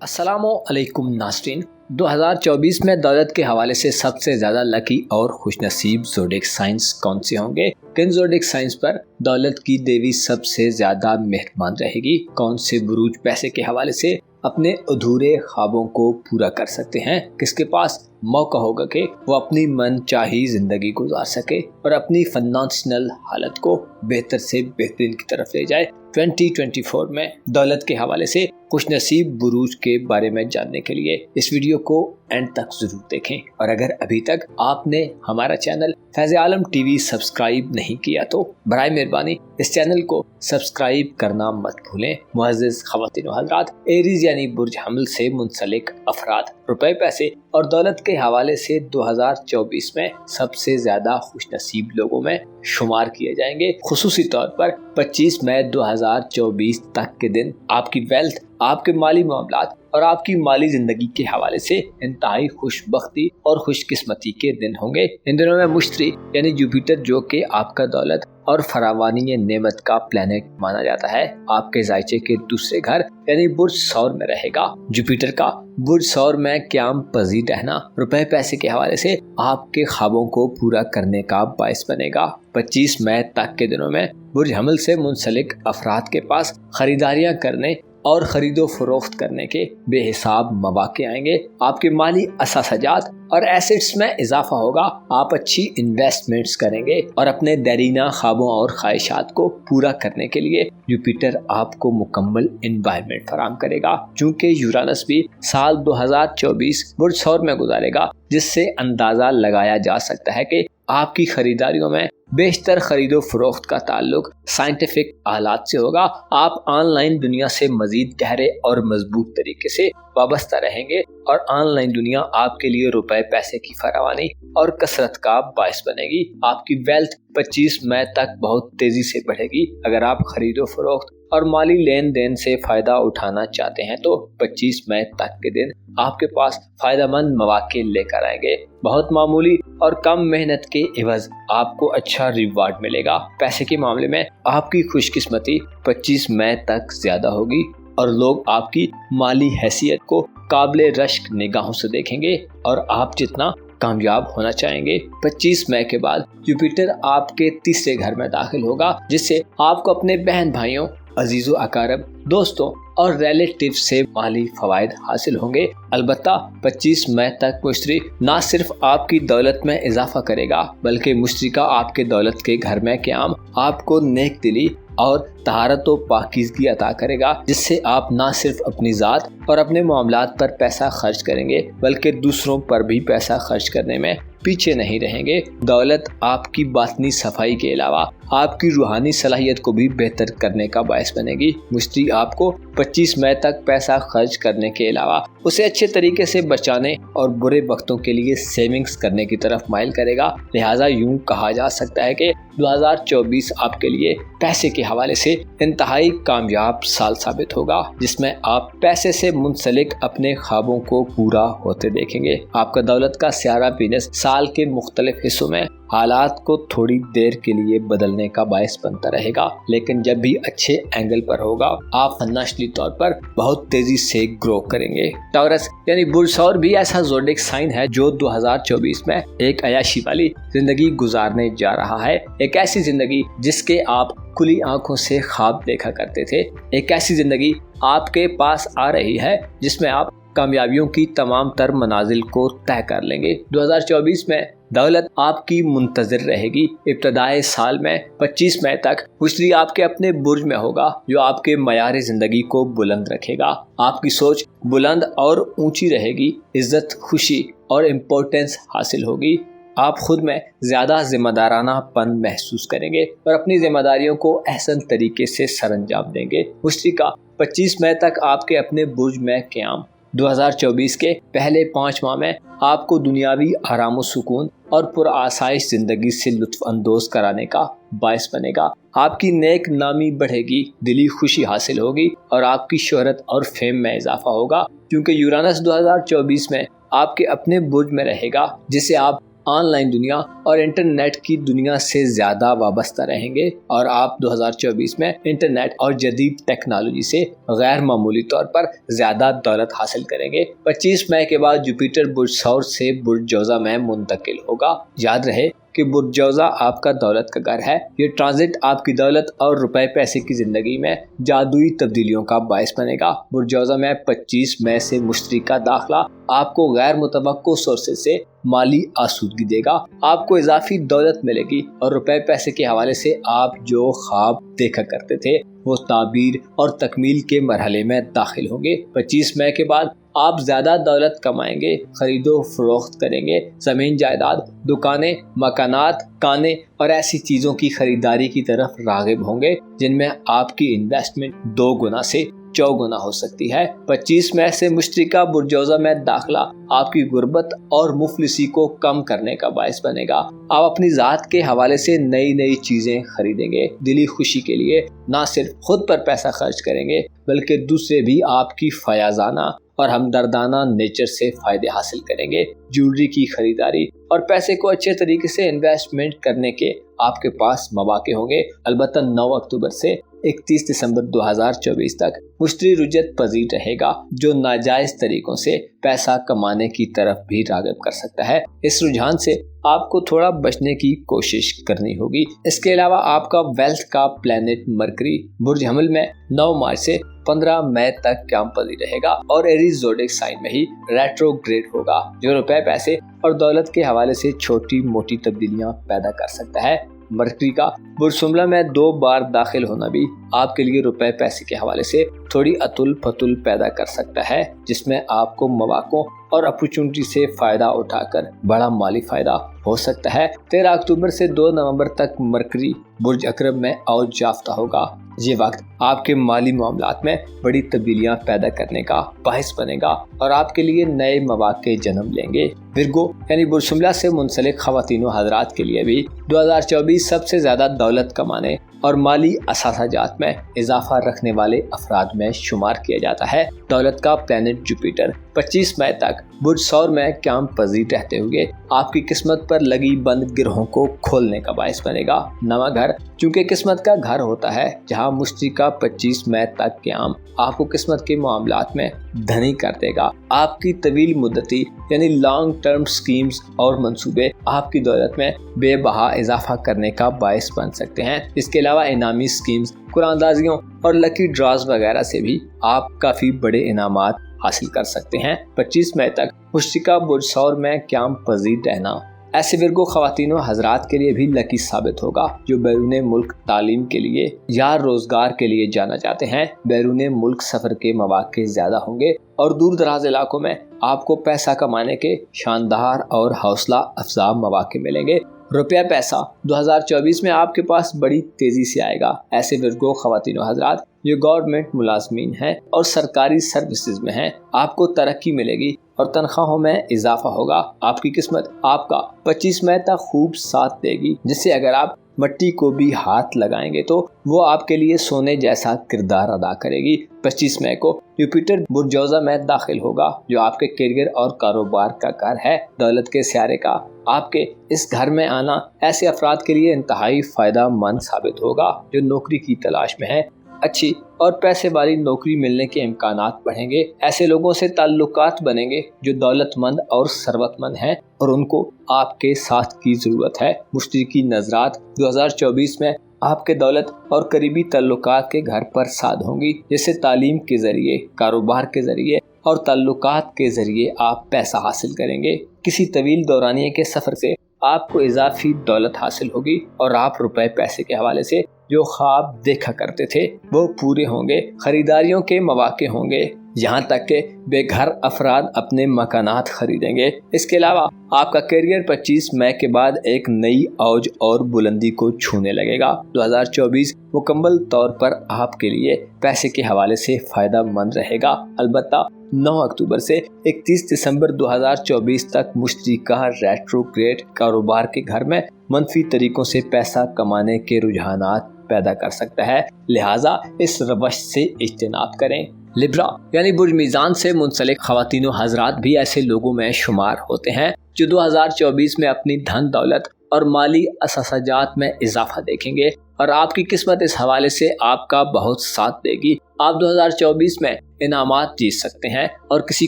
अस्सलामुअलैकुम नाज़रीन। 2024 में दौलत के हवाले से सबसे ज़्यादा लकी और खुशनसीब ज़ोडिएक साइंस कौन से होंगे? किन ज़ोडिएक साइंस पर दौलत की देवी सबसे ज़्यादा मेहरबान रहेगी? कौन से बुरूज पैसे के हवाले से अपने अधूरे ख्वाबों को पूरा कर सकते हैं? किसके पास मौका होगा कि वो अपनी मन चाही ज़िंदगी गुजार सके और अपनी फाइनेंशियल हालत को बेहतर से बेहतरीन की तरफ ले जाए? 2024 में दौलत के हवाले से खुशनसीब बुरूज के बारे में जानने के लिए इस वीडियो को एंड तक जरूर देखें। और अगर अभी तक आपने हमारा चैनल फैज़ आलम टीवी सब्सक्राइब नहीं किया तो बराए मेहरबानी इस चैनल को सब्सक्राइब करना मत भूलें। मुअज़्ज़िज़ ख़वातीन व हज़रात, एरीज़ यानी बुर्ज हमल से मुंसलिक अफराद रुपए पैसे और दौलत के हवाले से 2024 में सबसे ज्यादा खुशनसीब लोगों में शुमार किए जाएंगे। खुसूसी तौर पर 25 मई 2024 तक के दिन आपकी वेल्थ, आपके माली मामलात और आपकी माली जिंदगी के हवाले से इंतहाई खुशबख्ती और खुशकिस्मती के दिन होंगे। इन दिनों में मुश्तरी यानी जुपिटर, जो कि आपका दौलत और फरावानी नेमत का प्लेनेट माना जाता है, आपके जायचे के दूसरे घर यानी बुर्ज सौर में रहेगा। जुपिटर का बुर्ज सौर में क़याम पजीर रहना रुपए पैसे के हवाले से आपके ख्वाबों को पूरा करने का बायस बनेगा। 25 मई तक के दिनों में बुर्ज हमल से मुंसलिक अफराद के पास खरीदारियां करने और खरीदो फरोख्त करने के बेहिसाब मौके आएंगे। आपके माली असासजात और एसेट्स में इजाफा होगा। आप अच्छी इन्वेस्टमेंट्स करेंगे और अपने देरीना ख्वाबों और ख्वाहिशात को पूरा करने के लिए जुपिटर आपको मुकम्मल एनवायरनमेंट फराहम करेगा। चूँकि यूरानस भी साल 2024 बुर्ज सौर में गुजारेगा, जिससे अंदाज़ा लगाया जा सकता है कि आपकी खरीदारियों में बेशतर खरीदो फरोख्त का ताल्लुक साइंटिफिक आलात से होगा। आप ऑनलाइन दुनिया से मजीद गहरे और मजबूत तरीके से वाबस्ता रहेंगे और ऑनलाइन दुनिया आपके लिए रुपए पैसे की फरावानी और कसरत का बायस बनेगी। आपकी वेल्थ 25 मई तक बहुत तेजी से बढ़ेगी। अगर आप खरीदो फरोख्त और माली लेन देन से फायदा उठाना चाहते हैं तो 25 मई तक के दिन आपके पास फायदेमंद मौके लेकर आएंगे। बहुत मामूली और कम मेहनत के एवज आपको अच्छा रिवार्ड मिलेगा। पैसे के मामले में आपकी खुशकिस्मती 25 मई तक ज्यादा होगी और लोग आपकी माली हैसियत को काबिल रश्क निगाहों से देखेंगे और आप जितना कामयाब होना चाहेंगे। 25 मई के बाद जुपिटर आपके तीसरे घर में दाखिल होगा, जिससे आपको अपने बहन भाइयों, अजीजो अकारब, दोस्तों और रिलेटिव से माली फवायद हासिल होंगे। अलबत्ता 25 मई तक मुश्तरी न सिर्फ आपकी दौलत में इजाफा करेगा, बल्कि मुश्तरी का आपके दौलत के घर में क़याम आपको नेक दिली और तहारत व पाकीज़गी अता करेगा, जिससे आप न सिर्फ अपनी ज़ात और अपने मामलात पर पैसा खर्च करेंगे, बल्कि दूसरों पर भी पैसा खर्च करने में पीछे नहीं रहेंगे। दौलत आपकी बातनी सफाई के अलावा आपकी रूहानी सलाहियत को भी बेहतर करने का बायस बनेगी। मुश्तरी आपको 25 मई तक पैसा खर्च करने के अलावा उसे अच्छे तरीके से बचाने और बुरे वक्तों के लिए सेविंग्स करने की तरफ माइल करेगा। लिहाजा यूं कहा जा सकता है कि 2024 आपके लिए पैसे के हवाले से इंतहाई कामयाब साल साबित होगा, जिसमें आप पैसे से मुंसलिक अपने ख्वाबों को पूरा होते देखेंगे। आपका दौलत का स्यारा बिजनेस साल के मुख्तलिफ हिस्सों में हालात को थोड़ी देर के लिए बदलने का बायस बनता रहेगा, लेकिन जब भी अच्छे एंगल पर होगा आप फाइनेंशियली तौर पर बहुत तेजी से ग्रो करेंगे। टॉरस यानी बुर्ज सौर भी ऐसा ज़ोडिएक साइन है जो 2024 में एक अयाशी वाली जिंदगी गुजारने जा रहा है। एक ऐसी जिंदगी जिसके आप खुली आंखों से ख्वाब देखा करते थे। एक ऐसी जिंदगी आपके पास आ रही है जिसमें आप कामयाबियों की तमाम तर मनाजिल को तय कर लेंगे। 2024 में दौलत आपकी मुंतज़िर रहेगी। इब्तदाए साल में 25 मई तक मुश्तरी आपके अपने बुर्ज में होगा, जो आपके मयार ज़िंदगी को बुलंद रखेगा। आपकी सोच बुलंद और ऊंची रहेगी। इज्जत, खुशी और इम्पोर्टेंस हासिल होगी। आप खुद में ज़्यादा जिम्मेदारानापन महसूस करेंगे और अपनी जिम्मेदारियों को अहसन तरीके से सरअंजाम देंगे। मुश्तरी का 25 मई तक आपके अपने बुर्ज में क़याम 2024 के पहले 5 माह में आपको दुनियावी आराम व सुकून और पुरआसाइश जिंदगी से लुत्फ अंदोज कराने का बायस बनेगा। आपकी नेक नामी बढ़ेगी, दिली खुशी हासिल होगी और आपकी शोहरत और फेम में इजाफा होगा, क्योंकि यूरानस 2024 में आपके अपने बुर्ज में रहेगा, जिसे आप ऑन लाइन दुनिया और इंटरनेट की दुनिया से ज्यादा वाबस्ता रहेंगे और आप 2024 में इंटरनेट और जदीद टेक्नोलॉजी से गैर मामूली तौर पर ज्यादा दौलत हासिल करेंगे। 25 मई के बाद जुपिटर बुर्ज सौर से बुर्ज जोजा में मुंतकिल होगा। याद रहे कि बुर्ज जोजा आपका दौलत का घर है। ये ट्रांजिट आपकी दौलत और रुपए पैसे की जिंदगी में जादुई तब्दीलियों का बायस बनेगा। बुर्ज जोजा में 25 मई से मुश्तरी का दाखला आपको गैर मुतवक्को सोर्सेज से माली आसूदगी देगा। आपको इजाफी दौलत मिलेगी और रुपए पैसे के हवाले से आप जो ख्वाब देखा करते थे वो ताबीर और तकमील के मरहले में दाखिल होंगे। 25 मई के बाद आप ज्यादा दौलत कमाएंगे, खरीदो फरोख्त करेंगे, जमीन जायदाद, दुकानें, मकानात, काने और ऐसी चीजों की खरीदारी की तरफ रागिब होंगे जिनमें आपकी इन्वेस्टमेंट 2 गुना से 4 गुना हो सकती है। 25 मई से मुश्तरी का बुर्ज जोजा में दाखला आपकी गुर्बत और मुफलिसी को कम करने का बायस बनेगा। आप अपनी जात के हवाले से नई नई चीजें खरीदेंगे। दिली खुशी के लिए न सिर्फ खुद पर पैसा खर्च करेंगे बल्कि दूसरे भी आपकी फयाजाना और हमदर्दाना नेचर से फायदे हासिल करेंगे। ज्वेलरी की खरीदारी और पैसे को अच्छे तरीके से इन्वेस्टमेंट करने के आपके पास मौके होंगे। अलबत्ता 9 अक्टूबर से 31 दिसंबर 2024 तक मुश्तरी रुजत पजीर रहेगा जो नाजायज तरीकों से पैसा कमाने की तरफ भी राग़िब कर सकता है। इस रुझान से आपको थोड़ा बचने की कोशिश करनी होगी। इसके अलावा आपका वेल्थ का प्लैनेट मरकरी बुर्ज हमल में 9 मार्च से 15 मई तक क्याम पजीर रहेगा और एरीज ज़ोडिएक साइन में ही रेट्रोग्रेड होगा जो रुपए पैसे और दौलत के हवाले से छोटी मोटी तब्दीलियां पैदा कर सकता है। मरकरी का बुर्ज शुमला में 2 बार दाखिल होना भी आपके लिए रुपए पैसे के हवाले से थोड़ी अतुल फतुल पैदा कर सकता है जिसमें आपको मौक़ों और अपॉर्चुनिटी से फायदा उठाकर बड़ा माली फायदा हो सकता है। 13 अक्टूबर से 2 नवंबर तक मरकरी बुर्ज अकरब में औज याफ्ता होगा। ये वक्त आपके माली मामलात में बड़ी तब्दीलियां पैदा करने का बाहिस बनेगा और आपके लिए नए मौके जन्म लेंगे। विर्गो यानी बुर्ज शुमला से मुंसलिक ख़वातीन हज़रात के लिए भी 2024 सबसे ज़्यादा दौलत कमाने और माली असासाजात में इजाफा रखने वाले अफराद में शुमार किया जाता है। दौलत का प्लैनेट जुपिटर 25 मई तक बुर्ज सौर में क्याम पजीर रहते हुए आपकी किस्मत पर लगी बंद गिरोहों को खोलने का बायस बनेगा। नवा घर चूँकि किस्मत का घर होता है जहाँ मुश्तरी का 25 मई तक क्याम आपको किस्मत के मामलात में धनी कर देगा। आपकी तवील मुद्दती यानी लॉन्ग टर्म स्कीम्स और मंसूबे आपकी दौलत में बेबहा इजाफा करने का बायस बन सकते हैं। इसके अलावा इनामी स्कीम्स, कुरानदाजियों और लकी ड्रॉज वगैरह से भी आप काफ़ी बड़े इनामात हासिल कर सकते हैं। 25 मई तक मुश्तरी का बुर्ज सौर में क्याम पजीर रहना ऐसे विर्गो ख़वातीन हज़रात के लिए भी लकी साबित होगा जो बैरून मुल्क तालीम के लिए या रोज़गार के लिए जाना चाहते हैं। बैरून मुल्क सफ़र के मौके ज़्यादा होंगे और दूर दराज इलाकों में आपको पैसा कमाने के शानदार और हौसला अफजा मौके मिलेंगे। रुपया पैसा 2024 में आपके पास बड़ी तेज़ी से आएगा। ऐसे विर्गो ख़वातीन हज़रात जो गवर्नमेंट मुलाजमीन हैं और सरकारी सर्विसेज में हैं, आपको तरक्की मिलेगी और तनख्वाहों में इजाफा होगा। आपकी किस्मत आपका 25 मई तक खूब साथ देगी जिससे अगर आप मट्टी को भी हाथ लगाएंगे तो वो आपके लिए सोने जैसा किरदार अदा करेगी। 25 मई को जुपिटर बुर्ज जोजा में दाखिल होगा जो आपके करियर और कारोबार का घर है। दौलत के सियारे का आपके इस घर में आना ऐसे अफराद के लिए इंतहाई फ़ायदा मंद साबित होगा जो नौकरी की तलाश में है। अच्छी और पैसे वाली नौकरी मिलने के इम्कानात बढ़ेंगे। ऐसे लोगों से ताल्लुकात बनेंगे जो दौलतमंद और सरवतमंद हैं और उनको आपके साथ की ज़रूरत है। मुश्तरी की नज़रात 2024 में आपके दौलत और करीबी ताल्लुकात के घर पर साध होंगी जिससे तालीम के ज़रिए, कारोबार के ज़रिए और ताल्लुकात के ज़रिए आप पैसा हासिल करेंगे। किसी तवील दौरानिए के सफ़र से आपको इजाफी दौलत हासिल होगी और आप रुपए पैसे के हवाले से जो ख्वाब देखा करते थे वो पूरे होंगे। खरीदारियों के मौके होंगे, यहाँ तक के बेघर अफराद अपने मकानात खरीदेंगे। इसके अलावा आपका करियर 25 मई के बाद एक नई औज और बुलंदी को छूने लगेगा। 2024 मुकम्मल तौर पर आपके लिए पैसे के हवाले से फ़ायदा मंद रहेगा। अलबत्ता 9 अक्टूबर से 31 दिसंबर 2024 तक मुश्तरी का रेट्रोग्रेड कारोबार के घर में मनफी तरीकों से पैसा कमाने के रुझानात पैदा कर सकता है, लिहाजा इस रवश से इज्तनाब करें। लिब्रा यानी बुर्ज मीज़ान से मुंसलिक ख़वातीन व हज़रात भी ऐसे लोगों में शुमार होते हैं जो 2024 में अपनी धन दौलत और माली असासाजात में इजाफा देखेंगे और आपकी किस्मत इस हवाले से आपका बहुत साथ देगी। आप 2024 में इनामात जीत सकते हैं और किसी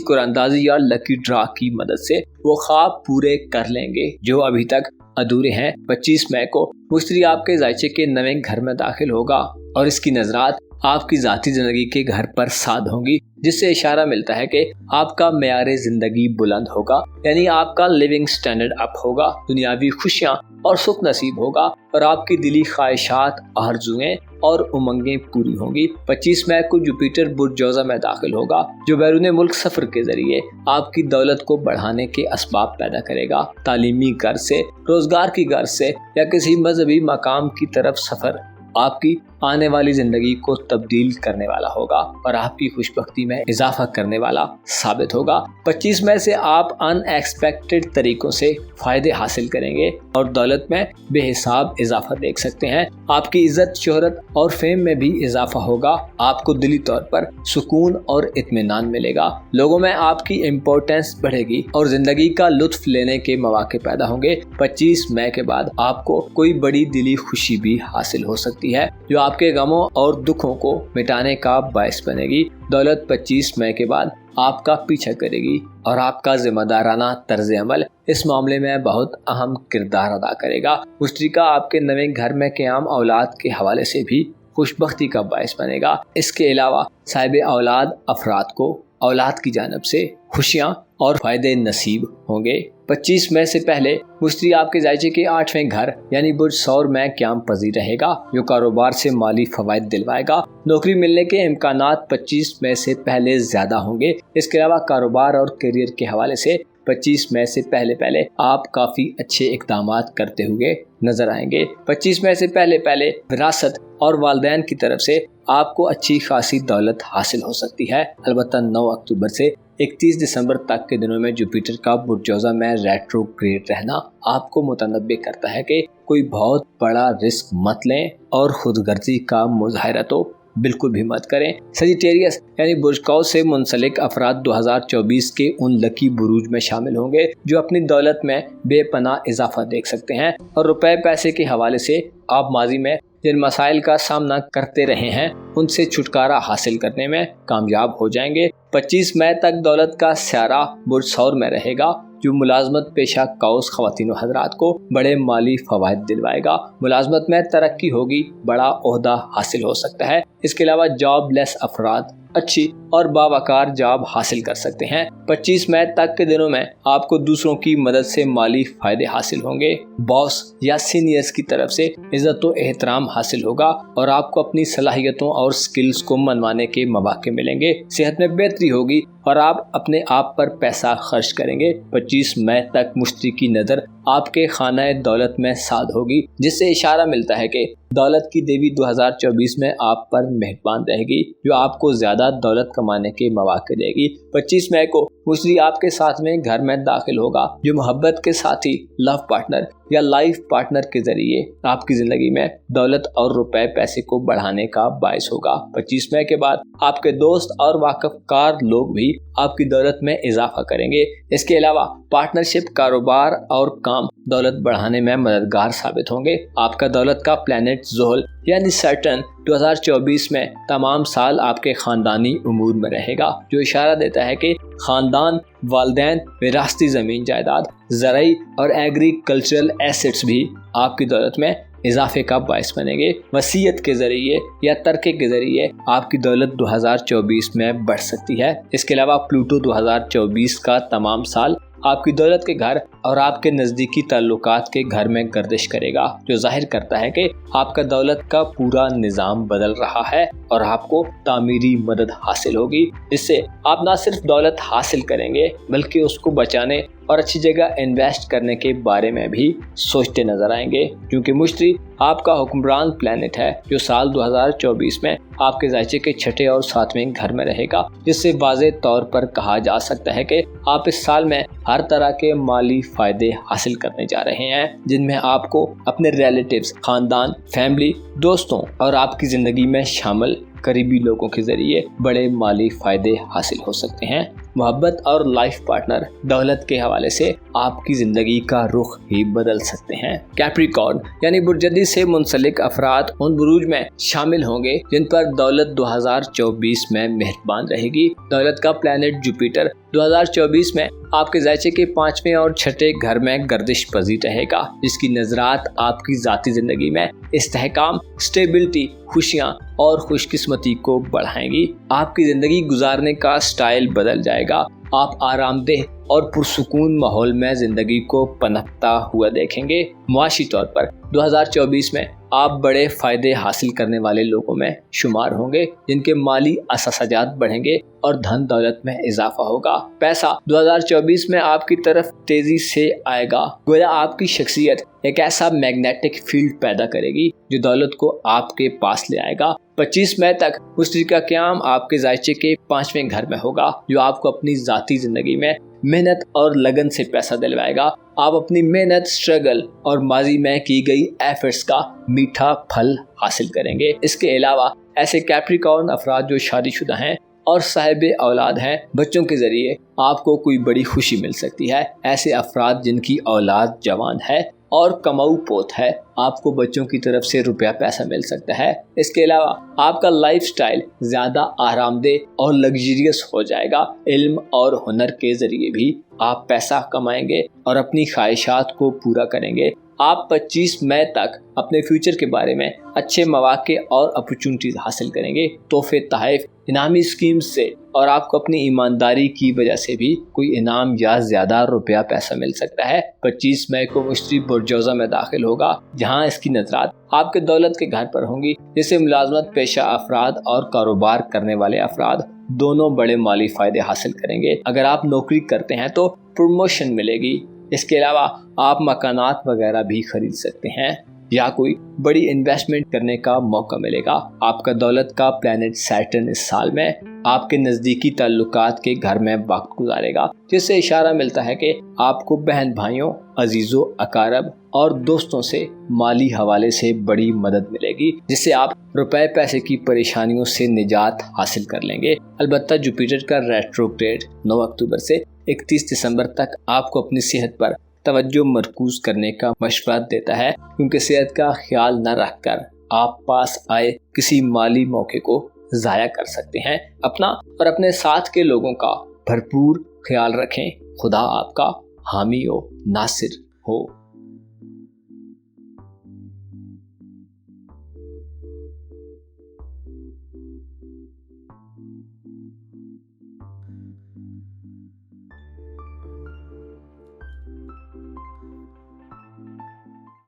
कुरानदाजी या लकी ड्रा की मदद से वो ख्वाब पूरे कर लेंगे जो अभी तक अधूरे हैं। 25 मई को मुश्तरी आपके जायचे के नए घर में दाखिल होगा और इसकी नजरात आपकी ज़ाती ज़िंदगी के घर पर साद होंगी, जिससे इशारा मिलता है कि आपका मेयार ज़िंदगी बुलंद होगा, यानी आपका लिविंग स्टैंडर्ड अप होगा, दुनियावी खुशियाँ और सुख नसीब होगा और आपकी दिली ख्वाहिशात, आरज़ुएं और उमंगें पूरी होंगी। 25 मई को जुपिटर बुर्ज जोज़ा में दाखिल होगा जो बैरून मुल्क सफ़र के ज़रिए आपकी दौलत को बढ़ाने के असबाब पैदा करेगा। तालीमी गर्ज से, रोज़गार की गर्ज से या किसी मजहबी मकाम की तरफ सफ़र आपकी आने वाली ज़िंदगी को तब्दील करने वाला होगा और आपकी खुशबख्ती में इजाफा करने वाला साबित होगा। 25 मई से आप अनएक्सपेक्टेड तरीक़ों से फ़ायदे हासिल करेंगे और दौलत में बेहिसाब इजाफा देख सकते हैं। आपकी इज़्ज़त, शोहरत और फेम में भी इजाफा होगा। आपको दिली तौर पर सुकून और इत्मीनान मिलेगा। लोगों में आपकी इम्पोर्टेंस बढ़ेगी और ज़िंदगी का लुत्फ़ लेने के मौके पैदा होंगे। 25 मई के बाद आपको कोई बड़ी दिली खुशी भी हासिल हो सकती है जो आपके गमों और दुखों को मिटाने का बायस बनेगी। दौलत 25 मई के बाद आपका पीछा करेगी और आपका जिम्मेदाराना तर्ज अमल इस मामले में बहुत अहम किरदार अदा करेगा। मुश्तरिका आपके नए घर में क़याम औलाद के हवाले से भी खुशबख्ती का बायस बनेगा। इसके अलावा साहिब औलाद अफराद को औलाद की जानिब से खुशियाँ और फ़ायदे नसीब होंगे। 25 मई से पहले मुश्तरी आपके जायचे के 8वें घर यानी बुर्ज सौर में क़याम पजीर रहेगा जो कारोबार से माली फ़वाइद दिलवाएगा। नौकरी मिलने के इम्कानात 25 मई से पहले ज़्यादा होंगे। इसके अलावा कारोबार और करियर के हवाले से 25 मई से पहले आप काफ़ी अच्छे इक़दामात करते हुए नजर आएंगे। 25 मई से पहले विरासत और वालिदैन की तरफ से आपको अच्छी खासी दौलत हासिल हो सकती है। अलबत्ता 9 अक्टूबर से 31 दिसंबर तक के दिनों में जुपिटर का बुर्ज जोज़ा में रेट्रोग्रेड रहना आपको मुतनब्बे करता है कि कोई बहुत बड़ा रिस्क मत लें और खुदगर्जी का मुजाहिरा तो बिल्कुल भी मत करें। सजिटेरियस यानी बुर्ज कौ से मुंसलिक अफराद 2024 के उन लकी बुरूज में शामिल होंगे जो अपनी दौलत में बेपनाह इजाफा देख सकते हैं और रुपए पैसे के हवाले से आप माजी में जिन मसाइल का सामना करते रहे हैं उनसे छुटकारा हासिल करने में कामयाब हो जाएंगे। 25 मई तक दौलत का स्यारा बुर्ज सौर में रहेगा जो मुलाजमत पेशा कौस ख़वातीन व हज़रात को बड़े माली फ़वाइद दिलवाएगा। मुलाजमत में तरक्की होगी, बड़ा ओहदा हासिल हो सकता है। इसके अलावा जॉबलेस अफराद अच्छी और बावकार जॉब हासिल कर सकते हैं। 25 मई तक के दिनों में आपको दूसरों की मदद से माली फ़ायदे हासिल होंगे। बॉस या सीनियर्स की तरफ से इज़्ज़त व एहतराम हासिल होगा और आपको अपनी सलाहियतों और स्किल्स को मनवाने के मौके मिलेंगे। सेहत में बेहतरी होगी और आप अपने आप पर पैसा खर्च करेंगे। 25 मई तक मुश्तरी की नज़र आपके खाना दौलत में साद होगी, जिससे इशारा मिलता है कि दौलत की देवी 2024 में आप पर मेहरबान रहेगी जो आपको ज़्यादा दौलत कमाने के मौके देगी। 25 मई को मुश्तरी आपके साथ में घर में दाखिल होगा जो मोहब्बत के साथी, लव पार्टनर या लाइफ पार्टनर के ज़रिए आपकी ज़िंदगी में दौलत और रुपए पैसे को बढ़ाने का बायस होगा। 25 मई के बाद आपके दोस्त और वाकफकार लोग भी आपकी दौलत में इजाफा करेंगे। इसके अलावा पार्टनरशिप, कारोबार और काम दौलत बढ़ाने में मददगार साबित होंगे। आपका दौलत का प्लैनेट ज़ोहल यानी सैटर्न 2024 में तमाम साल आपके ख़ानदानी उमूर में रहेगा जो इशारा देता है कि ख़ानदान, वालिदैन, विरासती ज़मीन जायदाद, ज़राई और एग्रीकल्चरल एसेट्स भी आपकी दौलत में इजाफे का बायस बनेंगे। वसीयत के ज़रिए या तरके के ज़रिए आपकी दौलत 2024 में बढ़ सकती है। इसके अलावा प्लूटो 2024 का तमाम साल आपकी दौलत के घर और आपके नज़दीकी ताल्लुकात के घर में गर्दिश करेगा जो जाहिर करता है कि आपका दौलत का पूरा निज़ाम बदल रहा है और आपको तामीरी मदद हासिल होगी, जिससे आप न सिर्फ दौलत हासिल करेंगे बल्कि उसको बचाने और अच्छी जगह इन्वेस्ट करने के बारे में भी सोचते नजर आएंगे, क्योंकि मुश्तरी आपका हुक्मरान प्लैनेट है जो साल 2024 में आपके जायचे के 6ठे और 7वें घर में रहेगा, जिससे वाज़े तौर पर कहा जा सकता है कि आप इस साल में हर तरह के माली फ़ायदे हासिल करने जा रहे हैं, जिनमें आपको अपने रिलेटिव्स, ख़ानदान, फैमिली, दोस्तों और आपकी ज़िंदगी में शामिल करीबी लोगों के जरिए बड़े माली फायदे हासिल हो सकते हैं। मोहब्बत और लाइफ पार्टनर दौलत के हवाले से आपकी जिंदगी का रुख ही बदल सकते हैं। कैप्रिकॉर्न यानी बुर्जदी से मुंसलिक अफराद उन बुरूज में शामिल होंगे जिन पर दौलत 2024 में मेहरबान रहेगी। दौलत का प्लैनेट जुपिटर 2024 में आपके ज़ायचे के 5वें और 6ठे घर में गर्दिश पजीर रहेगा, जिसकी नजरात आपकी ज़ाती ज़िंदगी में इस्तेहकाम, स्टेबिलिटी, खुशियाँ और खुशकिस्मती को बढ़ाएंगी। आपकी ज़िंदगी गुजारने का स्टाइल बदल जाएगा। आप आरामदेह और पुरसुकून माहौल में ज़िंदगी को पनपता हुआ देखेंगे। मुआशी तौर पर 2024 में आप बड़े फ़ायदे हासिल करने वाले लोगों में शुमार होंगे, जिनके माली असासाजात बढ़ेंगे और धन दौलत में इजाफा होगा। पैसा 2024 में आपकी तरफ तेज़ी से आएगा। गोया आपकी शख्सियत एक ऐसा मैग्नेटिक फील्ड पैदा करेगी जो दौलत को आपके पास ले आएगा। 25 मई तक मुश्तरी का क़याम आपके ज़ायचे के 5वें घर में होगा, जो आपको अपनी ज़ाती ज़िंदगी में मेहनत और लगन से पैसा दिलवाएगा। आप अपनी मेहनत, स्ट्रगल और माजी में की गई एफर्ट्स का मीठा फल हासिल करेंगे। इसके अलावा ऐसे कैप्रिकॉर्न अफराद जो शादीशुदा हैं और साहिब औलाद हैं, बच्चों के ज़रिए आपको कोई बड़ी खुशी मिल सकती है। ऐसे अफराद जिनकी औलाद जवान है और कमाऊ पोत है, आपको बच्चों की तरफ से रुपया पैसा मिल सकता है। इसके अलावा आपका लाइफस्टाइल ज़्यादा आरामदेह और लग्जरियस हो जाएगा। इल्म और हुनर के ज़रिए भी आप पैसा कमाएंगे और अपनी ख्वाहिशात को पूरा करेंगे। आप 25 मई तक अपने फ्यूचर के बारे में अच्छे मौके और अपॉर्चुनिटीज हासिल करेंगे। तोहफे, तहफ़, इनामी स्कीम से और आपको अपनी ईमानदारी की वजह से भी कोई इनाम या ज़्यादा रुपया पैसा मिल सकता है। 25 मई को मुश्तरी बुरजौज़ा में दाखिल होगा, जहां इसकी नज़रात आपके दौलत के घर पर होंगी, जिससे मुलाजमत पेशा अफराद और कारोबार करने वाले अफराद दोनों बड़े माली फ़ायदे हासिल करेंगे। अगर आप नौकरी करते हैं तो प्रमोशन मिलेगी। इसके अलावा आप मकानात वगैरह भी खरीद सकते हैं या कोई बड़ी इन्वेस्टमेंट करने का मौका मिलेगा। आपका दौलत का प्लैनेट सैटर्न इस साल में आपके नज़दीकी ताल्लुकात के घर में वक्त गुजारेगा, जिससे इशारा मिलता है कि आपको बहन भाइयों, अजीज़ों, अकारब और दोस्तों से माली हवाले से बड़ी मदद मिलेगी, जिससे आप रुपए पैसे की परेशानियों से निजात हासिल कर लेंगे। अलबत्ता जुपिटर का रेट्रोग्रेड 9 अक्टूबर से 31 दिसंबर तक आपको अपनी सेहत पर तवज्जो मरकूज करने का मशवरा देता है, क्योंकि सेहत का ख्याल न रखकर आप पास आए किसी माली मौके को ज़ाया कर सकते हैं। अपना और अपने साथ के लोगों का भरपूर ख्याल रखें। खुदा आपका हामी हो, नासिर हो।